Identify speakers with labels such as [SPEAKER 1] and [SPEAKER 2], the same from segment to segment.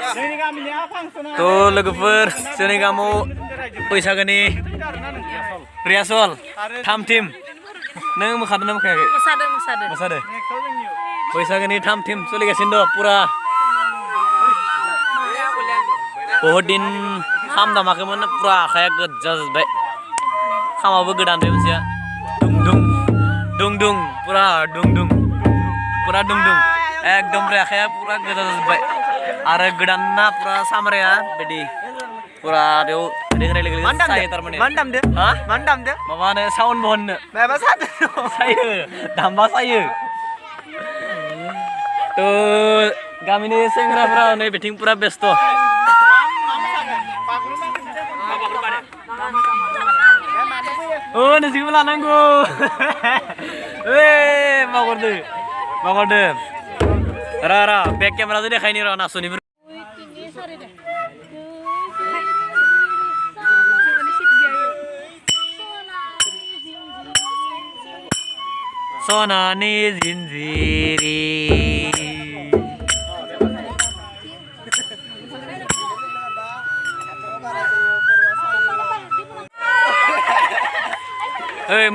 [SPEAKER 1] Tuh logofer जोंनि गामियाव बैसागोनि रिहार्सल थाम टिम नों मोसादों ना मोसायाखै? मोसादों बैसागोनि थाम टिम सोलिगासिनो दं पुरा बहुत दिन खाम दामाखैमोन पुरा आखाया गोजा जाजोब्बाय खामाबो गोदान बे मोनसेया दुं दुं पुरा दुं दुं एकदम आखाया पुरा गोजा जाजोब्बाय आरो गोदानना पुरा सामराया बिदि पुरा बेयाव सायो थारमाने माबानो साउन्ड बहननो सायो दामबा सायो थ' गामिनि सेंग्राफ्रा नै बिथिं पुरा बेस्थ' नोंसिबो लानांगौ बावगारदो रा बेक केमेराजों देखायनि र' नासुनिबो सनानि जिन्जिरि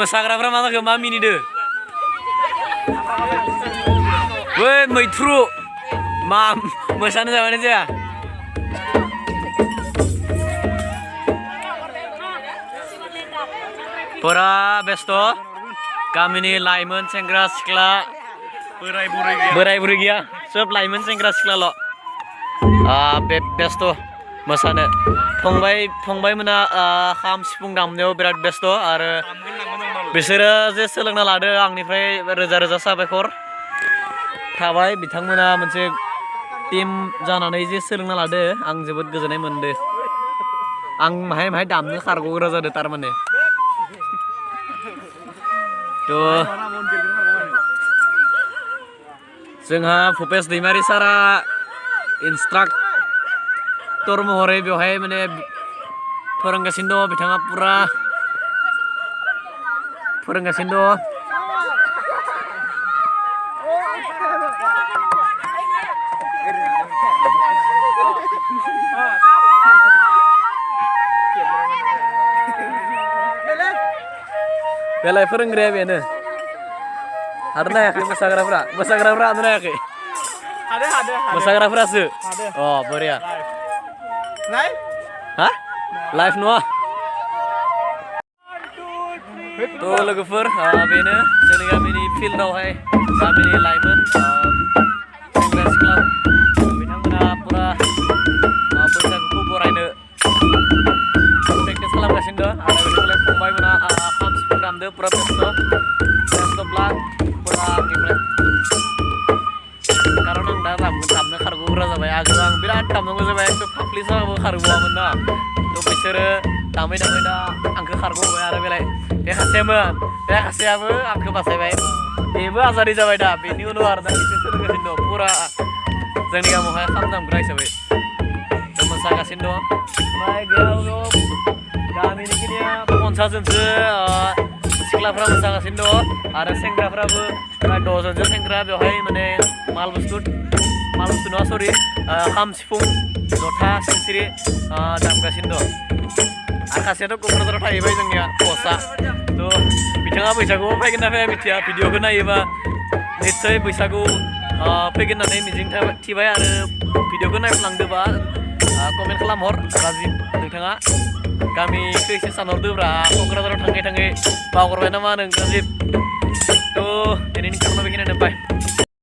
[SPEAKER 1] मोसाग्राफ्रा मा जाखो मा मिनिदो बै मैथ्रु मा मोसानो जाबाय जाया पुरा बेस्थ' गामिनि लाइमोन सेंग्रा सिख्ला बोराय बुरै गैया सोब लाइमोन सेंग्रा सिख्लाल' बे बेस्थ' मोसानो फंबाय मोना खाम सिफुं दामनायाव बिराद बेस्थ' आरो बिसोरो जे सोलोंना लादो आंनिफ्राय रोजा रोजा साबायखर थाबाय बिथांमोना मोनसे टीम जानानै जे सोलोंना लादो आं जोबोद गोजोननाय मोनदो आं माहाय दामनो खारग'ग्रा जादों थारमाने थ' जोंहा भुपेश दैमारि सारा इन्सट्राक्टर महरै बेवहाय माने फोरोंगासिनो दं बिथाङा पुरा फोरोंगासिनो दं बेलाय फोरोंग्राया बेनो हादों हायाखै मोसाग्राफ्रा हादों हायाखै मोसाग्राफ्रासो बरिया हा लाइभ नङा थ' लोगोफोर बेनो जोंनि गामिनि फिल्डआवहाय गामिनि लाइमोन सेंग्रा सिख्ला बिथांमोना पुरा बैसागुखौ बरायनो प्रेक्टिस खालामगासिनो दं आरो बिथांमोनलाय फंबायमोना खाम सिफुं दामदो पुरा बेस्थ'ब्ला पुरा आंनिफ्राय कारन आं दा दामनो खारग'ग्रा जाबाय आगोल आं बिराद दामनांगौ जाबाय एकदम फाफ्लि साबाबो खारग'वामोन ना थ' बिसोरो दामै दा आंखौ खारग'बाय आरो बेलाय बे खासेयाबो आंखौ बासायबाय बेबो आजादि जाबाय दा बेनि उनाव आरो दा एसे सोलोंगासिनो दं पुरा जोंनि गामियावहाय खाम दामग्रा हिसाबै मोसागासिनो दं ओमफ्राय गामिनि खिनिया 50 जनसो सिख्लाफ्रा मोसागासिनो दं आरो सेंग्राफ्राबो 10 जनसो सेंग्रा बेवहाय माने माल बुस्थु नङा सरि खाम सिफुं जथा सिंस्रि दामगासिनो दं आरो खासेयाथ' क'क्राझाराव थाहैबाय जोंनिया पस्टआ थ' बिथाङा बैसागुआव फैगोन ना फैया मिथिया भिडिअखौ नायोबा निस्सय बैसागु फैगोन होननानै मिजिं थिबाय आरो भिडिअखौ नायफ्लांदोबा कमेन्ट खालामहर राजिब नोंथाङा गामिखौ एसे सानहरदोब्रा क'क्राझाराव थाङै बावगारबाय नामा नों राजिब थ' दिनैनि खालामना बेखिनियानो बाय